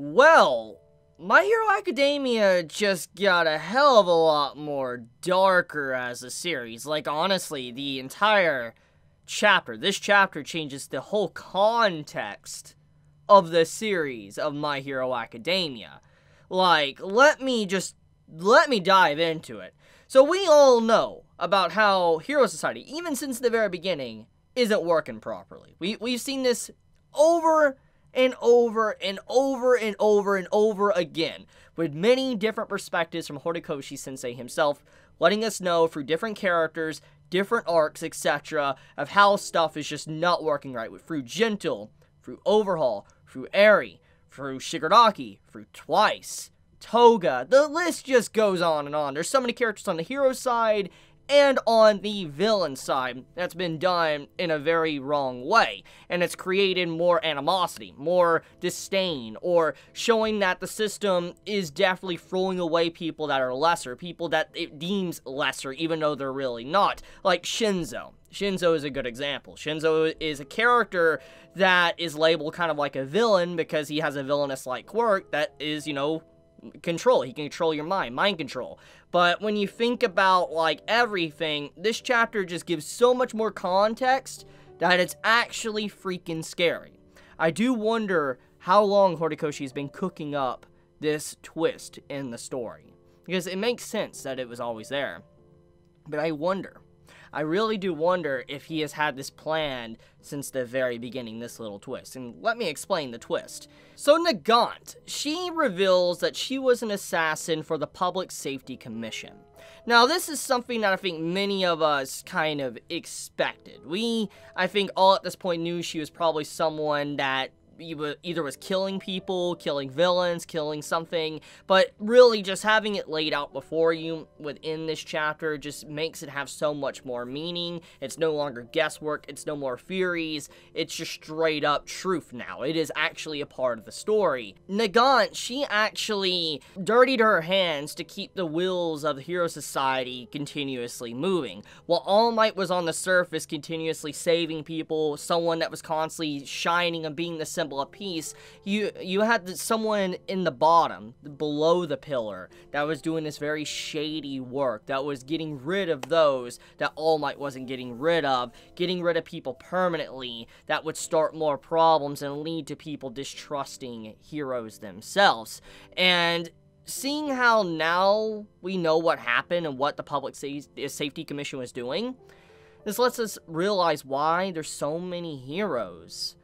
Well, My Hero Academia just got a hell of a lot more darker as a series. Like, honestly, the entire chapter, this chapter changes the whole context of the series of My Hero Academia. Like, let me dive into it. So we all know about how Hero Society, even since the very beginning, isn't working properly. We've seen this over and over and over and over and over again, with many different perspectives from Horikoshi Sensei himself, letting us know through different characters, different arcs, etc., of how stuff is just not working right, through Gentle, through Overhaul, through Eri, through Shigaraki, through Twice, Toga. The list just goes on and on. There's so many characters on the hero side and on the villain side that's been done in a very wrong way, and it's created more animosity, more disdain, or showing that the system is definitely throwing away people that are lesser, people that it deems lesser even though they're really not, like Shinzo. Shinzo is a good example. Shinzo is a character that is labeled kind of like a villain because he has a villainous-like quirk that is, control. He can control your mind control. But when you think about, like, everything, this chapter just gives so much more context that it's actually freaking scary. I do wonder how long Horikoshi has been cooking up this twist in the story, because it makes sense that it was always there. But I really do wonder if he has had this planned since the very beginning, this little twist. And let me explain the twist. So Nagant, she reveals that she was an assassin for the Public Safety Commission. Now, this is something that I think many of us kind of expected. I think all at this point knew she was probably someone that either was killing people, killing villains, killing something, but really just having it laid out before you within this chapter just makes it have so much more meaning. It's no longer guesswork, it's no more theories, it's just straight up truth now. It is actually a part of the story. Nagant, she actually dirtied her hands to keep the wheels of the Hero Society continuously moving. While All Might was on the surface continuously saving people, someone that was constantly shining and being the symbol of peace, you had someone in the bottom, below the pillar, that was doing this very shady work, that was getting rid of those that All Might wasn't getting rid of people permanently, that would start more problems and lead to people distrusting heroes themselves. And seeing how now we know what happened and what the Public Safety Commission was doing, this lets us realize why there's so many heroes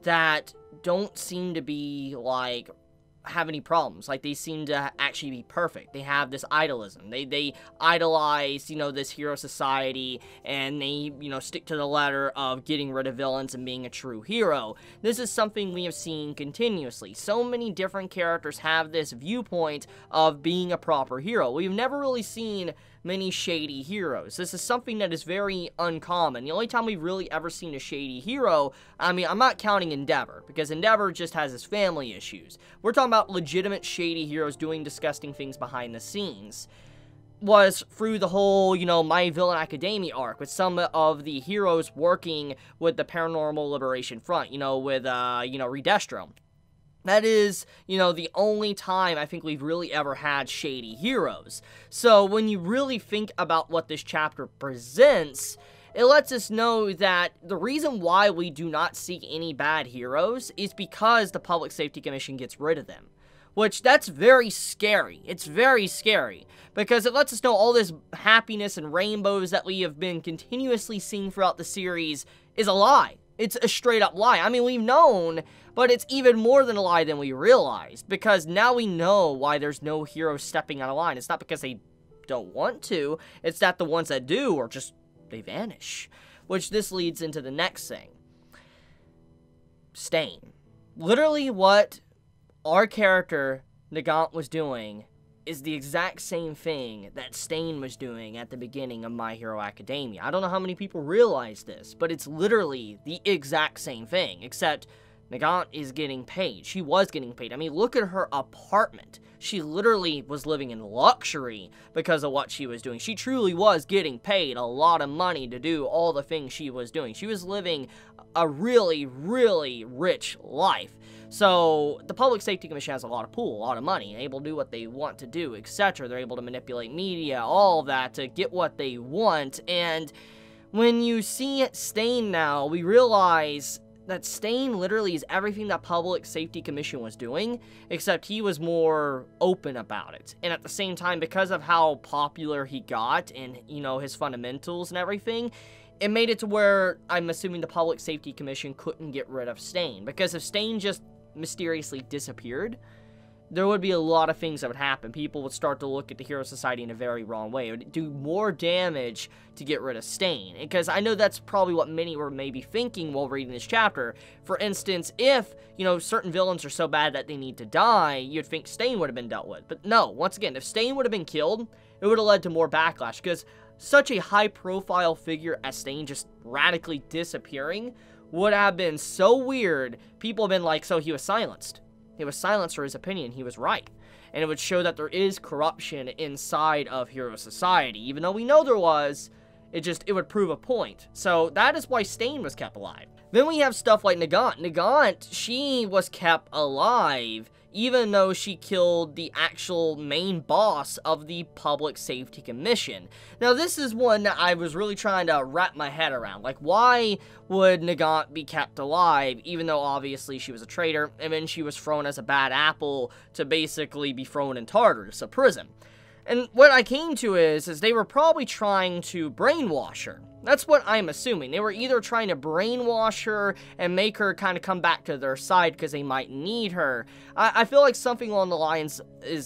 that don't seem to be, like, have any problems. Like, they seem to actually be perfect. They have this idolism. They idolize, this hero society, and they, stick to the letter of getting rid of villains and being a true hero. This is something we have seen continuously. So many different characters have this viewpoint of being a proper hero. We've never really seen many shady heroes. This is something that is very uncommon. The only time we've really ever seen a shady hero, I'm not counting Endeavor, because Endeavor just has his family issues. We're talking about legitimate shady heroes doing disgusting things behind the scenes. Was through the whole, My Villain Academia arc, with some of the heroes working with the Paranormal Liberation Front, with, Redestro. That is, the only time I think we've really ever had shady heroes. So when you really think about what this chapter presents, it lets us know that the reason why we do not see any bad heroes is because the Public Safety Commission gets rid of them. Which, that's very scary. It's very scary. Because it lets us know all this happiness and rainbows that we have been continuously seeing throughout the series is a lie. It's a straight up lie. We've known, but it's even more than a lie than we realized, because now we know why there's no heroes stepping out of line. It's not because they don't want to, it's that the ones that do are just, they vanish. Which this leads into the next thing. Stain. Literally what our character, Nagant, was doing is the exact same thing that Stain was doing at the beginning of My Hero Academia. I don't know how many people realize this, but it's literally the exact same thing, except Nagant is getting paid. She was getting paid. Look at her apartment. She literally was living in luxury because of what she was doing. She truly was getting paid a lot of money to do all the things she was doing. She was living a really, really rich life. So the Public Safety Commission has a lot of pull, a lot of money, able to do what they want to do, etc. They're able to manipulate media, all of that, to get what they want. And when you see Stain now, we realize that Stain literally is everything that Public Safety Commission was doing, except he was more open about it. And at the same time, because of how popular he got and, you know, his fundamentals and everything, it made it to where I'm assuming the Public Safety Commission couldn't get rid of Stain. Because if Stain just mysteriously disappeared, there would be a lot of things that would happen. People would start to look at the Hero Society in a very wrong way. It would do more damage to get rid of Stain. Because I know that's probably what many were maybe thinking while reading this chapter. For instance, if, you know, certain villains are so bad that they need to die, you'd think Stain would have been dealt with. But no, once again, if Stain would have been killed, it would have led to more backlash. Because such a high-profile figure as Stain just radically disappearing would have been so weird. People have been like, so he was silenced. He was silenced for his opinion. He was right. And it would show that there is corruption inside of Hero Society. Even though we know there was, it would prove a point. So that is why Stain was kept alive. Then we have stuff like Nagant. Nagant, she was kept alive even though she killed the actual main boss of the Public Safety Commission. Now, this is one that I was really trying to wrap my head around. Like, why would Nagant be kept alive, even though obviously she was a traitor, and then she was thrown as a bad apple to basically be thrown in Tartarus, a prison? And what I came to is they were probably trying to brainwash her. That's what I'm assuming. They were either trying to brainwash her and make her kind of come back to their side because they might need her. I feel like something along the lines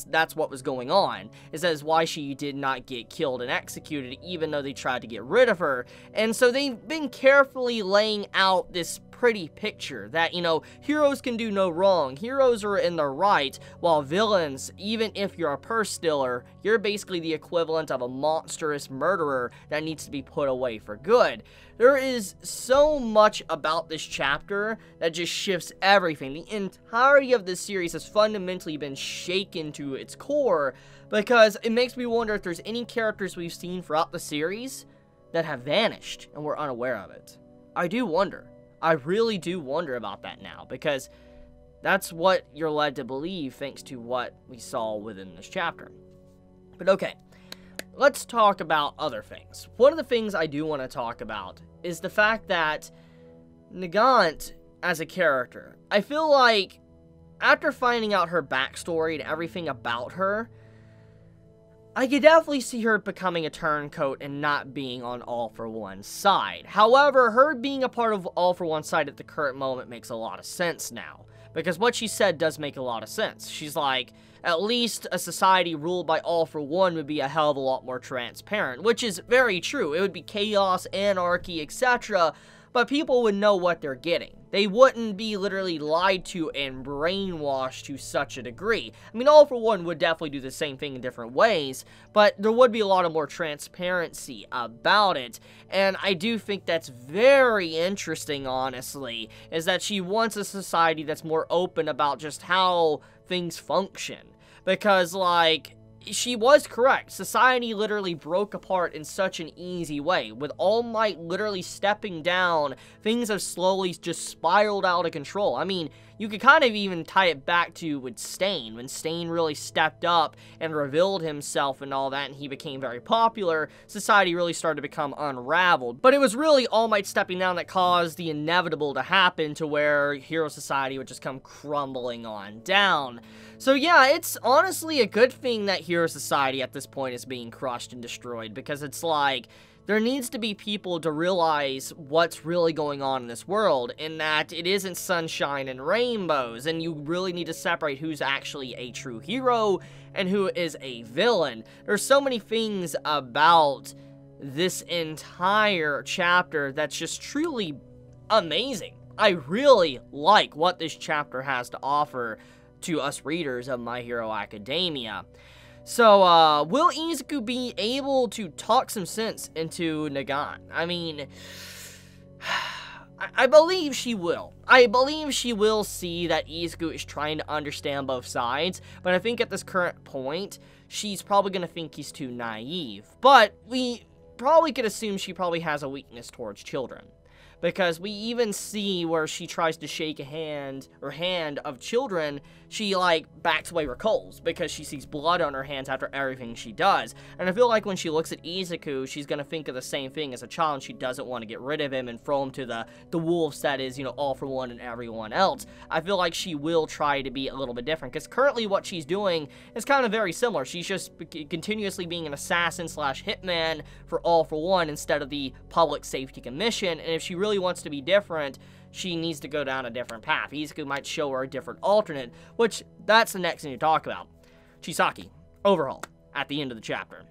that's what was going on. Is that is why she did not get killed and executed even though they tried to get rid of her. And so they've been carefully laying out this pretty picture that, you know, heroes can do no wrong. Heroes are in the right, while villains, even if you're a purse stealer, you're basically the equivalent of a monstrous murderer that needs to be put away for good. There is so much about this chapter that just shifts everything. The entirety of this series has fundamentally been shaken to its core, because it makes me wonder if there's any characters we've seen throughout the series that have vanished and we're unaware of it. I do wonder. I really do wonder about that now, because that's what you're led to believe thanks to what we saw within this chapter. But okay, let's talk about other things. One of the things I do want to talk about is the fact that Nagant, as a character, I feel like after finding out her backstory and everything about her, I could definitely see her becoming a turncoat and not being on All for One's side. However, her being a part of All for One's side at the current moment makes a lot of sense now. Because what she said does make a lot of sense. She's like, at least a society ruled by All for One would be a hell of a lot more transparent. Which is very true. It would be chaos, anarchy, etc. But people would know what they're getting. They wouldn't be literally lied to and brainwashed to such a degree. I mean, All for One would definitely do the same thing in different ways, but there would be a lot of more transparency about it. And I do think that's very interesting, honestly, is that she wants a society that's more open about just how things function. Because, like, she was correct. Society literally broke apart in such an easy way. With All Might literally stepping down, things have slowly just spiraled out of control. I mean, you could kind of even tie it back to with Stain. When Stain really stepped up and revealed himself and all that, and he became very popular, society really started to become unraveled. But it was really All Might stepping down that caused the inevitable to happen, to where Hero Society would just come crumbling on down. So yeah, it's honestly a good thing that Hero Society at this point is being crushed and destroyed, because it's like, there needs to be people to realize what's really going on in this world, and that it isn't sunshine and rainbows, and you really need to separate who's actually a true hero and who is a villain. There's so many things about this entire chapter that's just truly amazing. I really like what this chapter has to offer to us readers of My Hero Academia. So, will Izuku be able to talk some sense into Nagant? I mean, I believe she will. I believe she will see that Izuku is trying to understand both sides, but I think at this current point, she's probably going to think he's too naive. But we probably could assume she probably has a weakness towards children. because we even see where she tries to shake a hand of children, she, like, backs away, recoils, because she sees blood on her hands after everything she does. And I feel like when she looks at Izuku, she's gonna think of the same thing as a child, and she doesn't want to get rid of him and throw him to the wolves that is, you know, All For One and everyone else. I feel like she will try to be a little bit different, because currently what she's doing is kind of very similar. She's just continuously being an assassin slash hitman for All For One instead of the public safety commission, and if she really wants to be different, she needs to go down a different path. Izuku might show her a different alternate, which, that's the next thing to talk about. Chisaki, overhaul, at the end of the chapter.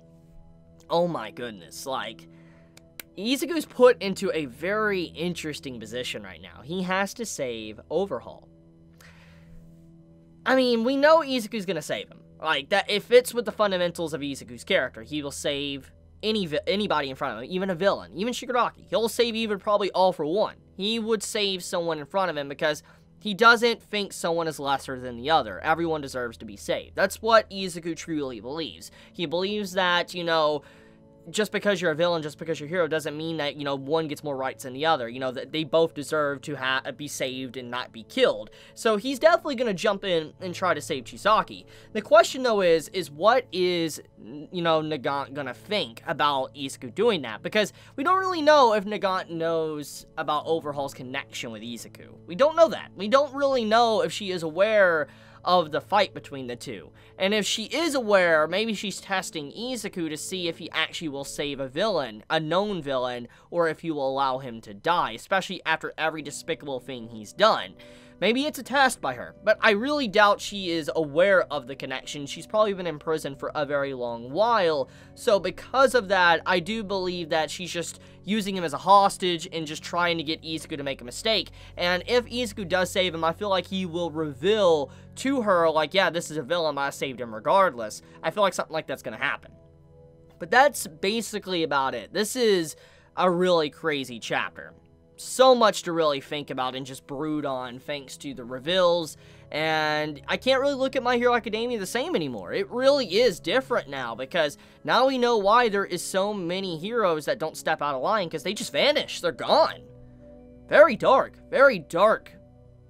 Oh my goodness, like, Izuku's put into a very interesting position right now. He has to save Overhaul. I mean, we know Izuku's gonna save him. Like, that, it fits with the fundamentals of Izuku's character. He will save anybody in front of him, even a villain, even Shigaraki. He'll save even probably All For One. He would save someone in front of him because he doesn't think someone is lesser than the other. Everyone deserves to be saved. That's what Izuku truly believes. He believes that, you know, just because you're a villain, just because you're a hero, doesn't mean that, you know, one gets more rights than the other. You know, that they both deserve to be saved and not be killed. So he's definitely going to jump in and try to save Chisaki. The question, though, is what is, you know, Nagant going to think about Izuku doing that? Because we don't really know if Nagant knows about Overhaul's connection with Izuku. We don't know that. We don't really know if she is aware of the fight between the two. And if she is aware, maybe she's testing Izuku to see if he actually will save a villain, a known villain, or if he will allow him to die, especially after every despicable thing he's done. Maybe it's a test by her, but I really doubt she is aware of the connection. She's probably been in prison for a very long while, so because of that, I do believe that she's just using him as a hostage and just trying to get Izuku to make a mistake. And if Izuku does save him, I feel like he will reveal to her, like, yeah, this is a villain, but I saved him regardless. I feel like something like that's gonna happen. But that's basically about it. This is a really crazy chapter. So much to really think about and just brood on thanks to the reveals, and I can't really look at My Hero Academia the same anymore. It really is different now, because now we know why there is so many heroes that don't step out of line, because they just vanish. They're gone. Very dark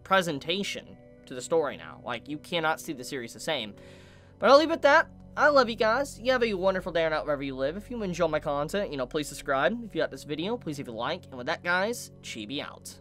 presentation to the story now. Like, you cannot see the series the same. But I'll leave it at that. I love you guys. You have a wonderful day or night wherever you live. If you enjoy my content, you know, please subscribe. If you got this video, please leave a like. And with that, guys, Chibi out.